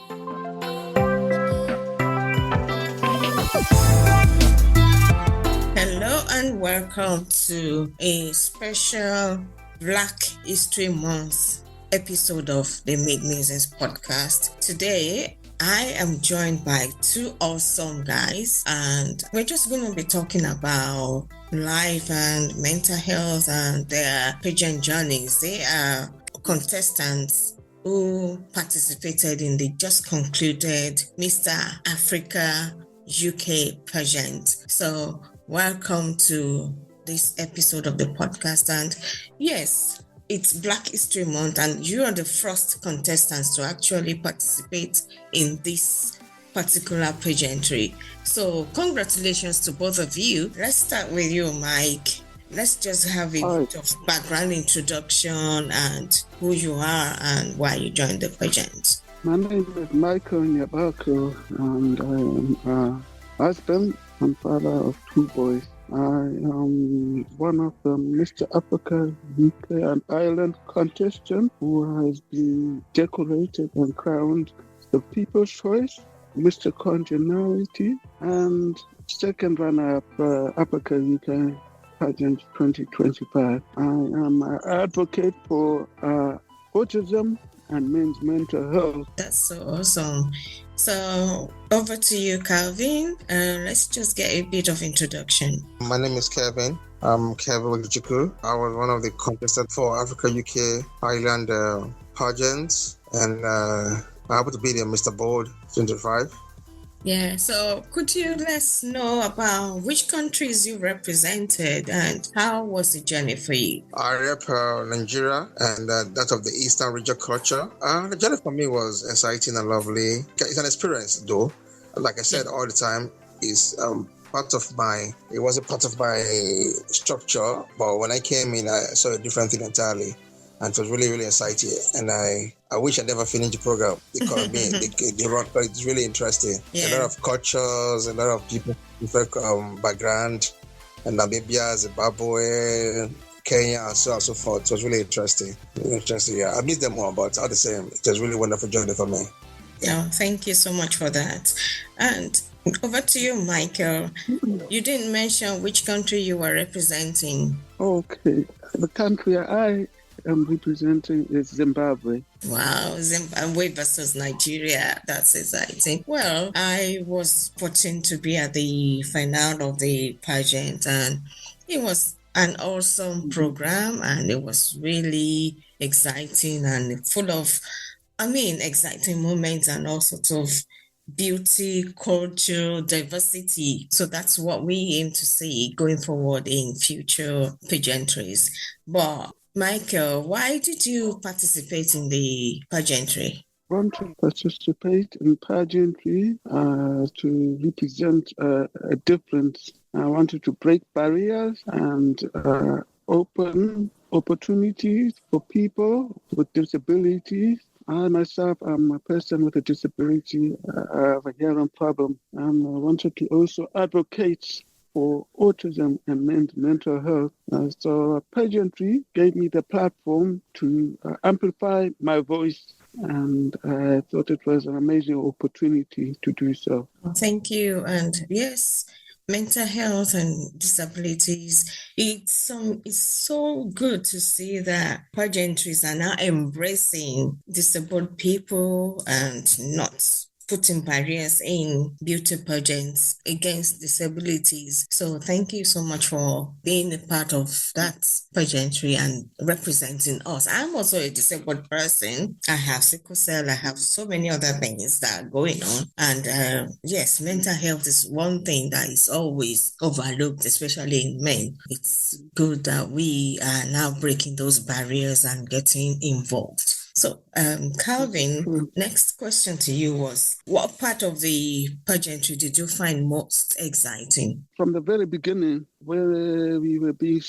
Hello and welcome to a special Black History Month episode of the Make Musings podcast. Today, I am joined by two awesome guys, and we're just going to be talking about life and mental health and their pageant journeys. They are contestants who participated in the just concluded Mr. Africa UK pageant. So welcome to this episode of the podcast. And yes, it's Black History Month, and you are the first contestants to actually participate in this particular pageantry. So congratulations to both of you. Let's start with you, Mike. Let's just have a bit of background introduction and who you are and why you joined the pageant. My name is Michael Nyabako, and I am a husband and father of two boys. I am one of the Mr. Africa UK and Ireland contestants who has been decorated and crowned the People's Choice, Mr. Congeniality, and second runner-up Africa UK Pageant 2025. I am an advocate for autism and men's mental health. That's so awesome. So over to you, Calvin. Let's just get a bit of introduction. My name is Kevin. I'm Kevin Wijiku. I was one of the contestants for Africa UK Ireland pageants, and I happened to be there, Mr. Bold 25. Yeah, so could you let us know about which countries you represented and how was the journey for you? I rep Nigeria and that of the Eastern region culture. The journey for me was exciting and lovely. It's an experience though. Like I said all the time, it's it wasn't part of my structure, but when I came in, I saw a different thing entirely. And it was really, really exciting. And I wish I never finished the program because it's really interesting. Yeah. A lot of cultures, a lot of people, different background, and Namibia, Zimbabwe, Kenya, and so on and so forth. It was really interesting. Yeah. I missed them all, but all the same, it was really wonderful journey for me. Yeah, thank you so much for that. And over to you, Michael. You didn't mention which country you were representing. Okay. The country I am representing is Zimbabwe. Wow, Zimbabwe versus Nigeria. That's exciting. Well, I was fortunate to be at the finale of the pageant, and it was an awesome program, and it was really exciting and full of, exciting moments and all sorts of beauty, culture, diversity. So that's what we aim to see going forward in future pageantries. But Michael, why did you participate in the pageantry? I want to participate in pageantry to represent a difference. I wanted to break barriers and open opportunities for people with disabilities. I myself am a person with a disability, of a hearing problem, and I wanted to also advocate for autism and mental health. So pageantry gave me the platform to amplify my voice, and I thought it was an amazing opportunity to do so. Thank you. And yes, mental health and disabilities, it's so good to see that pageantries are now embracing disabled people and not putting barriers in beauty pageants against disabilities. So thank you so much for being a part of that pageantry and representing us. I'm also a disabled person. I have sickle cell. I have so many other things that are going on. And yes, mental health is one thing that is always overlooked, especially in men. It's good that we are now breaking those barriers and getting involved. So, Calvin, next question to you was, what part of the pageantry did you find most exciting? From the very beginning, where we were being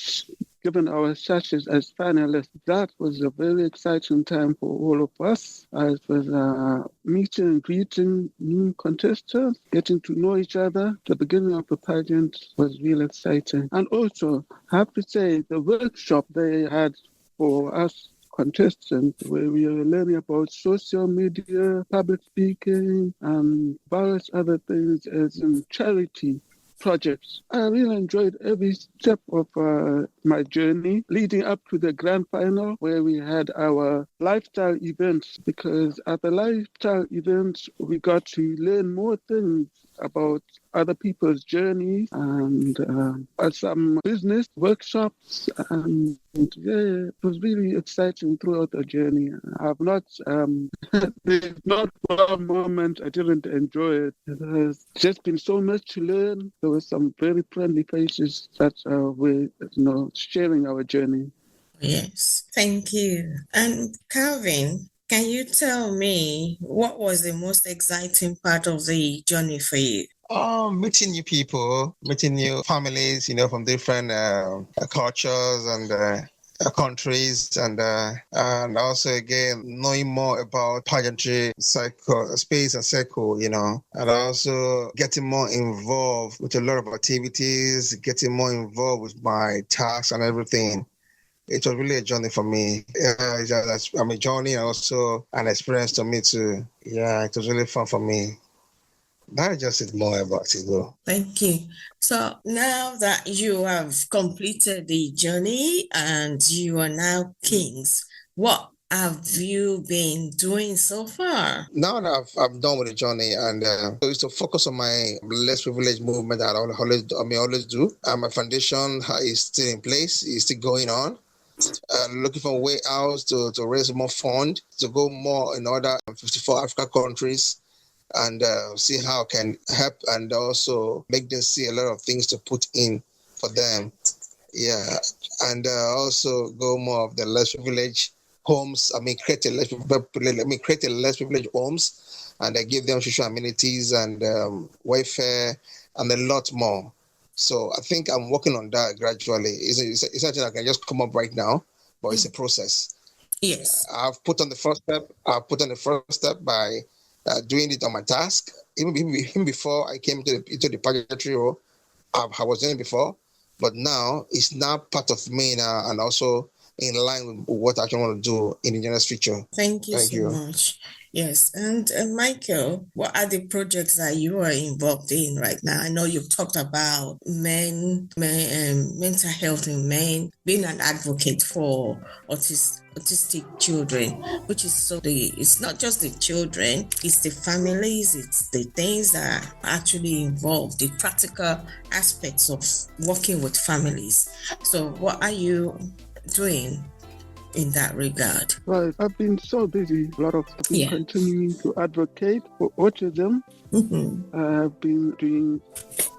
given our sashes as finalists, that was a very exciting time for all of us. It was meeting and greeting new contestants, getting to know each other. The beginning of the pageant was really exciting. And also, I have to say, the workshop they had for us Contestants, where we are learning about social media, public speaking, and various other things as in charity projects. I really enjoyed every step of my journey leading up to the grand final where we had our lifestyle events, because at the lifestyle events we got to learn more things about other people's journeys and some business workshops, and yeah, it was really exciting throughout the journey. I've not there's not one moment I didn't enjoy it. It has just been so much to learn. There were some very friendly faces that were sharing our journey. Yes, thank you. And Calvin, can you tell me what was the most exciting part of the journey for you? Meeting new people, meeting new families, from different cultures and countries, and also again knowing more about pageantry, space and circle, and also getting more involved with a lot of activities, getting more involved with my tasks and everything. It was really a journey for me. I'm a journey and also an experience to me too. Yeah, it was really fun for me. That just is more about it though. Thank you. So now that you have completed the journey and you are now kings, what have you been doing so far? Now that I'm done with the journey, and so it's to focus on my less privileged movement that I always do. And my foundation is still in place, is still going on. Looking for a way out to raise more fund, to go more in other 54 African countries, and see how I can help and also make them see a lot of things to put in for them. Yeah, and also go more of the less privileged homes. Create a less privileged homes, and I give them social amenities and welfare and a lot more. So I think I'm working on that gradually. It's something I can just come up right now, but it's a process. Yes. I've put on the first step by doing it on my task. Even before I came into the pageantry role, I was doing it before, but now it's now part of me now, and also in line with what I actually want to do in the near future. Thank you so much. Yes. And Michael, what are the projects that you are involved in right now? I know you've talked about mental health in men, being an advocate for autistic children, which is it's not just the children, it's the families, it's the things that are actually involved, the practical aspects of working with families. So what are you doing in that regard? Right, I've been so busy. I've been continuing to advocate for autism. I've been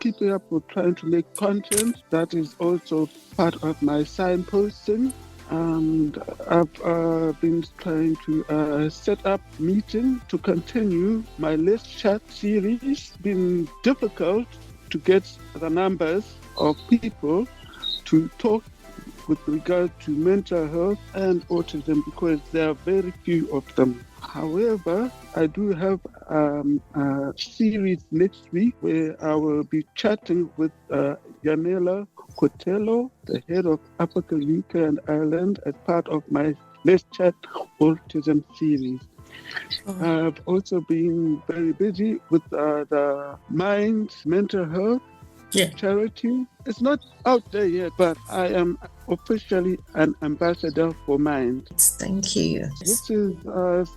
keeping up with trying to make content that is also part of my signposting. And I've been trying to set up meetings to continue my Let's Chat series. It's been difficult to get the numbers of people to talk with regard to mental health and autism because there are very few of them. However, I do have a series next week where I will be chatting with Yanela Cotello, the head of Africa, UK and Ireland, as part of my Let's Chat Autism series. I've also been very busy with the Minds Mental Health charity. It's not out there yet, but I am officially an ambassador for Mind. Thank you. This is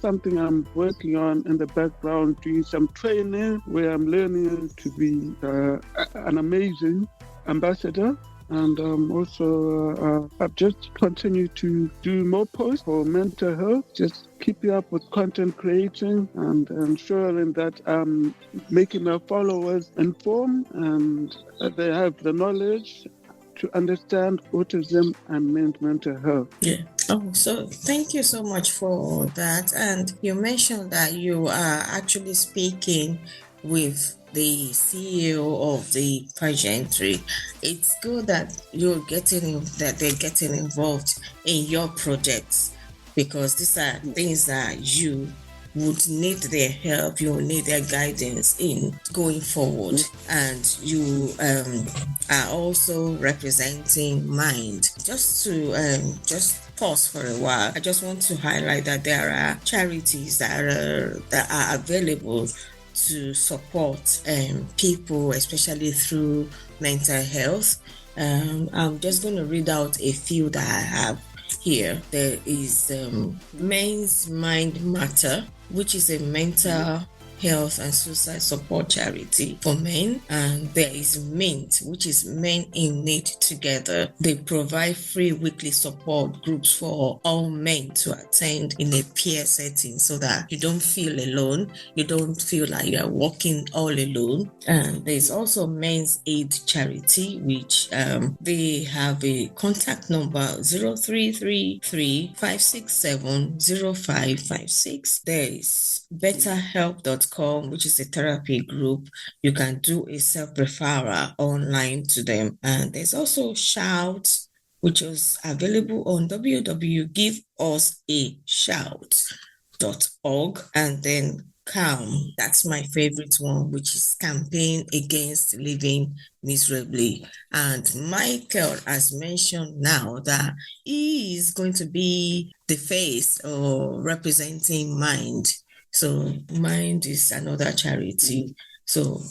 something I'm working on in the background, doing some training where I'm learning to be an amazing ambassador. And also, I've just continued to do more posts for mental health, just keeping up with content creating and ensuring that I'm making my followers informed and they have the knowledge to understand autism and mental health. Yeah. Oh, so thank you so much for that. And you mentioned that you are actually speaking with the CEO of the Pageantry. It's good that they're getting involved in your projects, because these are things that you would need their help, you will need their guidance in going forward. And you are also representing Mind. Just pause for a while, I just want to highlight that there are charities that are available to support people, especially through mental health. I'm just going to read out a few that I have here. There is Men's Mind Matter, which is a mental health and suicide support charity for men, and there is Mint, which is Men in Need Together. They provide free weekly support groups for all men to attend in a peer setting so that you don't feel alone, you don't feel like you're walking all alone. And there's also Men's Aid Charity, which they have a contact number 0333 567 0556. There is betterhelp.com, which is a therapy group. You can do a self-referral online to them. And there's also Shout, which is available on www.giveusashout.org. And then Calm, that's my favorite one, which is Campaign Against Living Miserably. And Michael has mentioned now that he is going to be the face or representing Mind. So Mind is another charity. So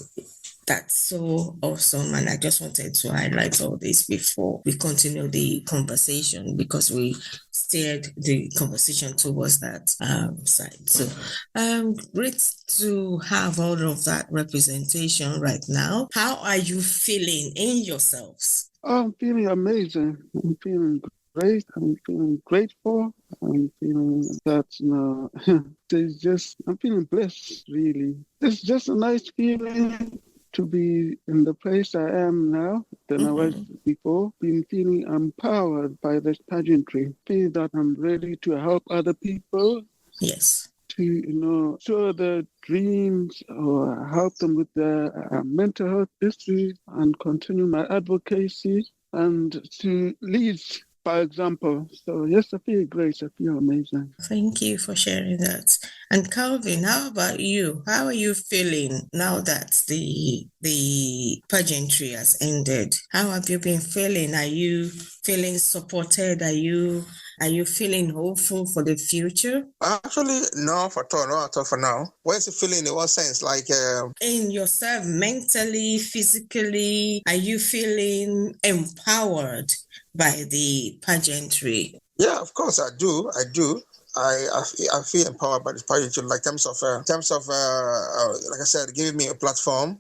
that's so awesome. And I just wanted to highlight all this before we continue the conversation, because we steered the conversation towards that side. So great to have all of that representation right now. How are you feeling in yourselves? I'm feeling amazing. I'm feeling great. I'm feeling grateful. I'm feeling that, I'm feeling blessed, really. It's just a nice feeling to be in the place I am now than I was before. Been feeling empowered by this pageantry. Feel that I'm ready to help other people. Yes. To, show their dreams or help them with their mental health issues and continue my advocacy and to lead by example. So yes, I feel great. I feel amazing. Thank you for sharing that. And Calvin, how about you? How are you feeling now that the pageantry has ended? How have you been feeling? Are you feeling supported? Are you feeling hopeful for the future? Actually, no, not at all for now. Where's the feeling in what sense? Like in yourself, mentally, physically, are you feeling empowered by the pageantry? Yeah, of course I do. I feel empowered by the pageantry, like terms of like I said, giving me a platform.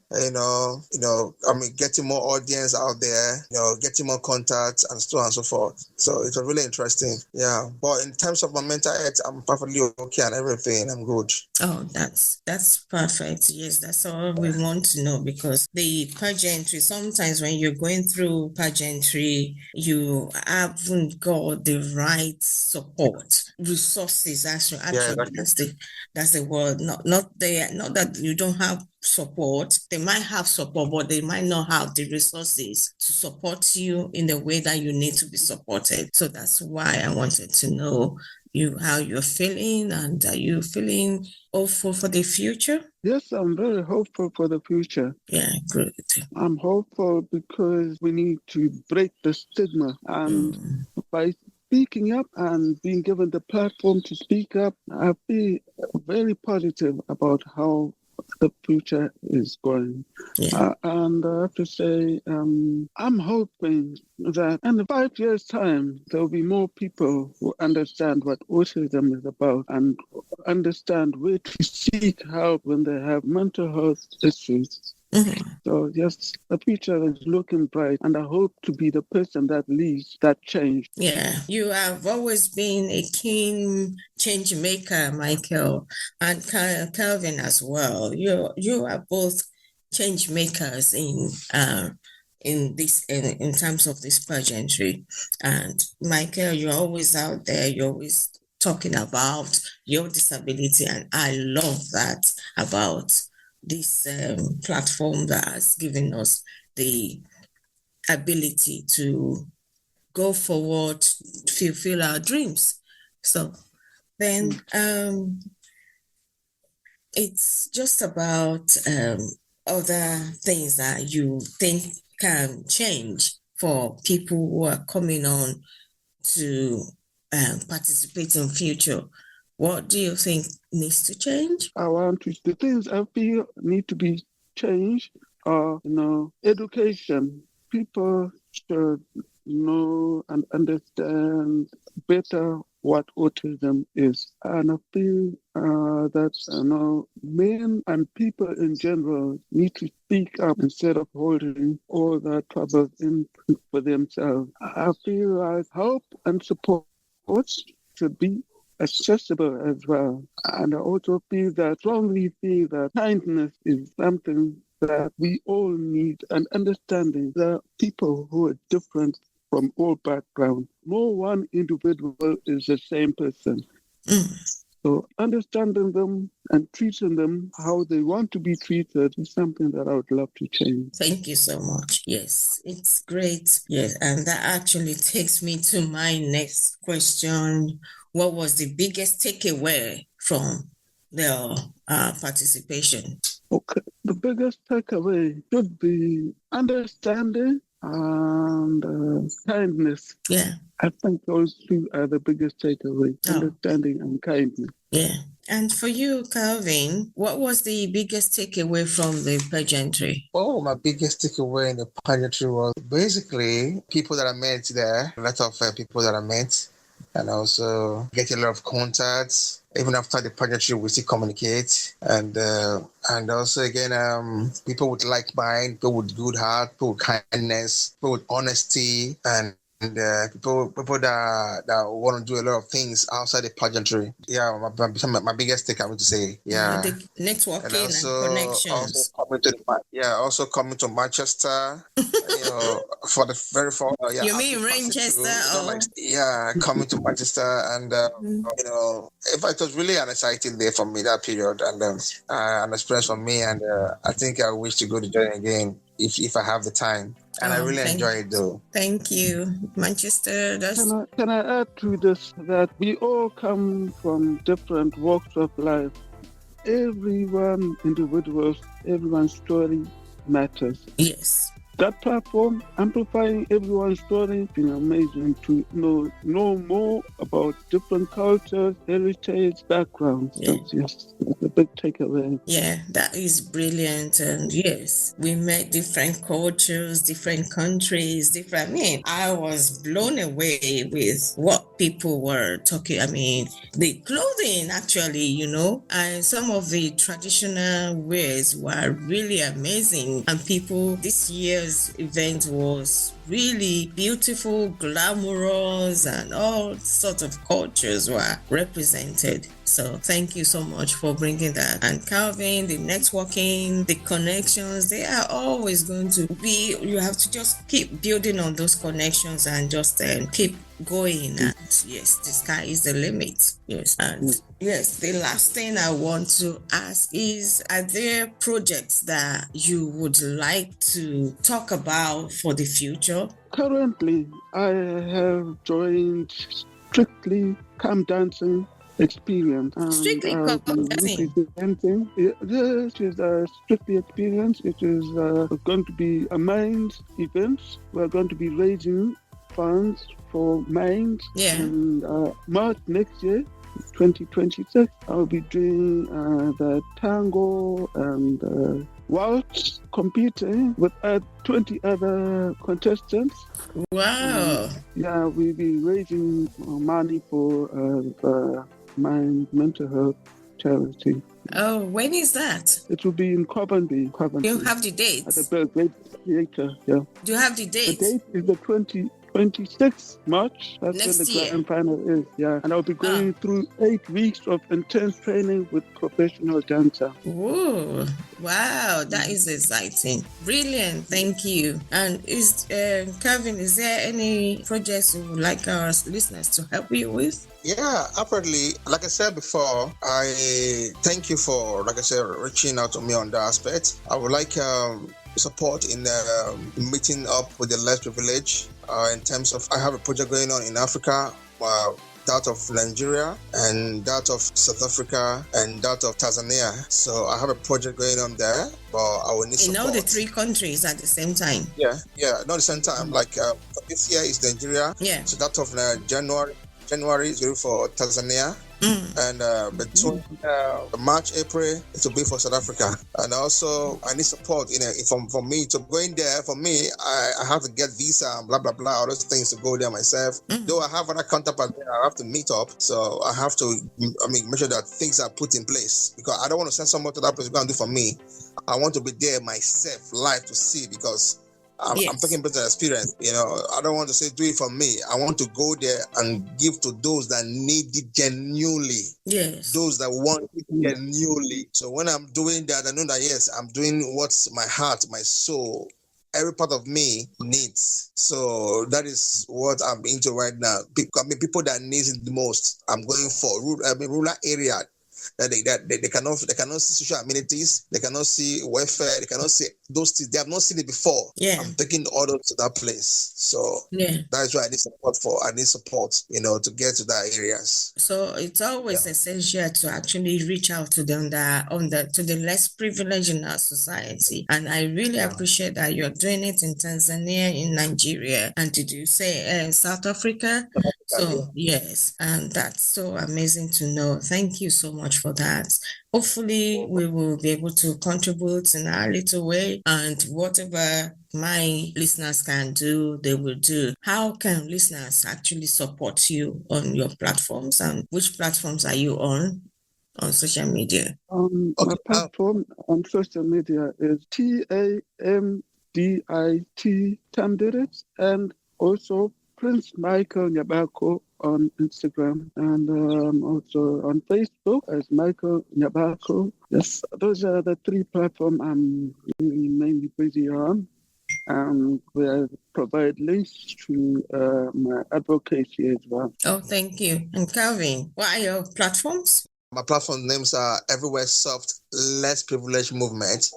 Getting more audience out there. Getting more contacts and so on and so forth. So it was really interesting. Yeah, but in terms of my mental health, I'm perfectly okay and everything. I'm good. Oh, that's perfect. Yes, that's all we want to know, because the pageantry, sometimes when you're going through pageantry, you haven't got the right support, resources. Actually, Exactly. that's the word. Not that you don't have support. They might have support, but they might not have the resources to support you in the way that you need to be supported. So that's why I wanted to know how you're feeling, and are you feeling hopeful for the future? Yes, I'm very hopeful for the future. Yeah, good. I'm hopeful because we need to break the stigma, and by speaking up and being given the platform to speak up, I feel very positive about how the future is going. Yeah. And I have to say, I'm hoping that in 5 years' time, there'll be more people who understand what autism is about and understand where to seek help when they have mental health issues. So yes, the future is looking bright, and I hope to be the person that leads that change. Yeah, you have always been a keen change maker, Michael, and Calvin as well. You are both change makers in terms of this pageantry. And Michael, you're always out there. You're always talking about your disability, and I love that about this platform that has given us the ability to go forward, fulfill our dreams. So then it's just about other things that you think can change for people who are coming on to participate in future? What do you think needs to change? The things I feel need to be changed are, education. People should know and understand better what autism is. And I feel that, men and people in general need to speak up instead of holding all their troubles in for themselves. I feel like help and support should be accessible as well. And I also strongly feel that kindness is something that we all need, and understanding that people who are different from all backgrounds. No one individual is the same person. So understanding them and treating them how they want to be treated is something that I would love to change. Thank you so much. Yes, it's great. Yes, and that actually takes me to my next question. What was the biggest takeaway from the participation? Okay, the biggest takeaway should be understanding and kindness. Yeah. I think those two are the biggest takeaway, understanding and kindness. Yeah. And for you, Calvin, what was the biggest takeaway from the pageantry? Oh, my biggest takeaway in the pageantry was basically people that I met there, a lot of people that I met, and also get a lot of contacts. Even after the pageantry, we still communicate, and also again, people with like mind, people with good heart, people with kindness, people with honesty, and people that want to do a lot of things outside the pageantry. Yeah, my biggest take, I want to say. Yeah, the networking and connections. Also coming to Manchester. For the very first. You mean Manchester? Coming to Manchester, and if it was really an exciting day for me that period, and an experience for me, and I think I wish to go to join again if I have the time. And I really enjoy it though. Thank you. Manchester, Can I add to this that we all come from different walks of life. Everyone's story matters. Yes. That platform, amplifying everyone's story, has been amazing to know more about different cultures, heritage, backgrounds. Yeah. That's a big takeaway. Yeah, that is brilliant. And yes, we met different cultures, different countries, I was blown away with what people were talking. I mean, the clothing actually, and some of the traditional wears were really amazing. And this year's event was really beautiful, glamorous, and all sorts of cultures were represented. So thank you so much for bringing that. And Calvin, the networking, the connections, they are always going to be, you have to just keep building on those connections and just keep going. And yes, the sky is the limit. Yes. And yes, the last thing I want to ask is, are there projects that you would like to talk about for the future? Currently, I have joined Strictly Camp Dancing Experience. Strictly Camp Dancing? This is a Strictly Experience. It is going to be a Minds event. We're going to be raising funds for Minds in March next year. 2026, I'll be doing the tango and waltz, competing with 20 other contestants. Wow. We'll be raising money for the Mind Mental Health charity. Oh, when is that? It will be in Coventry. You have the date? At the Belgrade Theatre, yeah. Do you have the date? The date is the 26th March. That's next when the grand final is. Yeah, and I'll be going through 8 weeks of intense training with professional dancer. Whoa! Wow, that is exciting. Brilliant. Thank you. And Kevin, is there any projects you would like our listeners to help you with? Yeah, apparently, like I said before, I thank you for, reaching out to me on that aspect. I would like support in meeting up with the less privileged in terms of, I have a project going on in Africa, that of Nigeria and that of South Africa and that of Tanzania. So I have a project going on there, but I will need support. In all the 3 countries at the same time? Yeah, not at the same time. Like this year is Nigeria. Yeah. So that of January January is going for Tanzania. And between March, April, it will be for South Africa. And also, I need support. For me to go in there. For me, I have to get visa, blah blah blah, all those things to go there myself. Though I have other counterparts there, I have to meet up. So I have to, make sure that things are put in place, because I don't want to send someone to that place to go and do for me. I want to be there myself, live, to see, because I'm talking about the experience. I don't want to say do it for me. I want to go there and give to those that need it genuinely. Yes. Those that want it genuinely. So when I'm doing that, I know that yes, I'm doing what my heart, my soul, every part of me needs. So that is what I'm into right now. People that need it the most. I'm going for rural area. That they cannot see social amenities, they cannot see welfare, they cannot see those things. They have not seen it before. Yeah. I'm taking orders to that place. So that's why I need support to get to that areas. So it's always essential to actually reach out to them to the less privileged in our society. And I really appreciate that you're doing it in Tanzania, in Nigeria, and did you say South Africa? So yes, and that's so amazing to know. Thank you so much for that. Hopefully we will be able to contribute in our little way, and whatever my listeners can do, they will do. How can listeners actually support you on your platforms, and which platforms are you on social media? My platform on social media is TAMDIT, and also Prince Michael Nyabako on Instagram, and also on Facebook as Michael Nyabako. Yes, those are the three platforms I'm really mainly busy on. We provide links to my advocacy as well. Oh, thank you. And Calvin, what are your platforms? My platform names are Everywhere Soft Less Privilege Movement.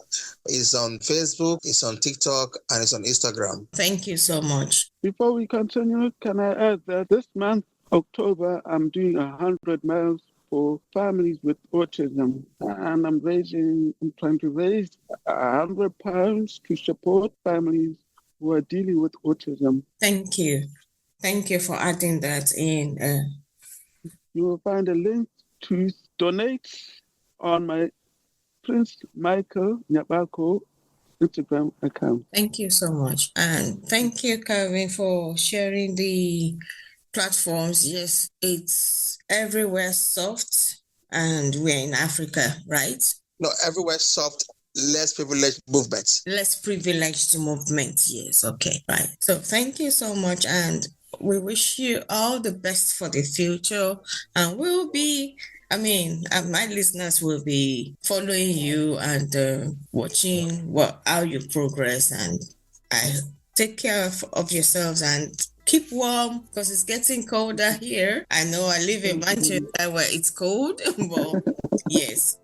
It's on Facebook, it's on TikTok, and it's on Instagram. Thank you so much. Before we continue, can I add that this month, October, I'm doing 100 miles for families with autism, and I'm trying to raise £100 to support families who are dealing with autism. Thank you. Thank you for adding that in. You will find a link to donate on my Prince Michael Nyabako Instagram account. Thank you so much. And thank you, Calvin, for sharing the platforms. Yes, it's Everywhere Soft, and we're in Africa, right? No, Everywhere Soft Less Privileged Movement. Less Privileged Movement, yes, okay, right. So thank you so much, and we wish you all the best for the future, and my listeners will be following you and watching how you progress, and I take care of yourselves and keep warm, because it's getting colder here. I know I live in Manchester where it's cold, but yes,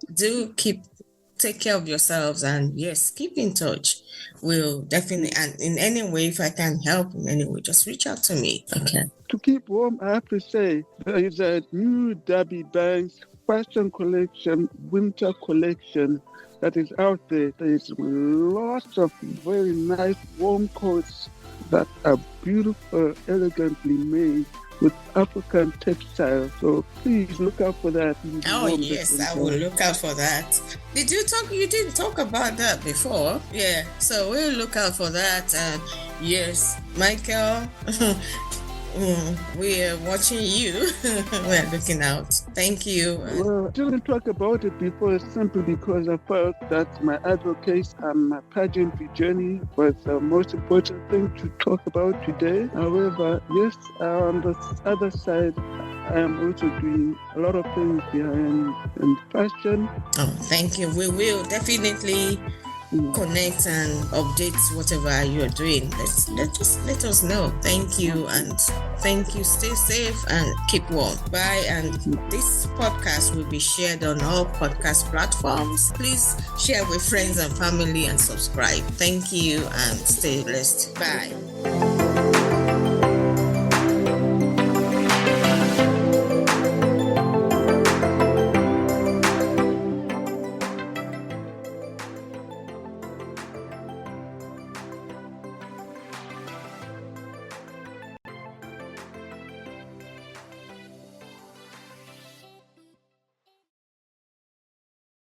take care of yourselves, and yes, keep in touch. We'll definitely, and in any way, if I can help in any way, just reach out to me. Okay. To keep warm, I have to say, there is a new Derby Banks fashion collection, winter collection that is out there. There is lots of very nice warm coats that are beautiful, elegantly made with African textiles. So please look out for that. Oh yes, I will look out for that. You didn't talk about that before. Yeah, so we'll look out for that. And yes, Michael, we are watching you. We're looking out. Thank you. Well, I didn't talk about it before simply because I felt that my advocacy and my pageantry journey was the most important thing to talk about today. However, yes, on the other side, I am also doing a lot of things behind in fashion. Oh, thank you. We will definitely connect and update whatever you're doing. Let us know. Thank you, and thank you. Stay safe and keep warm. Bye. And this podcast will be shared on all podcast platforms. Please share with friends and family and subscribe. Thank you, and stay blessed. Bye.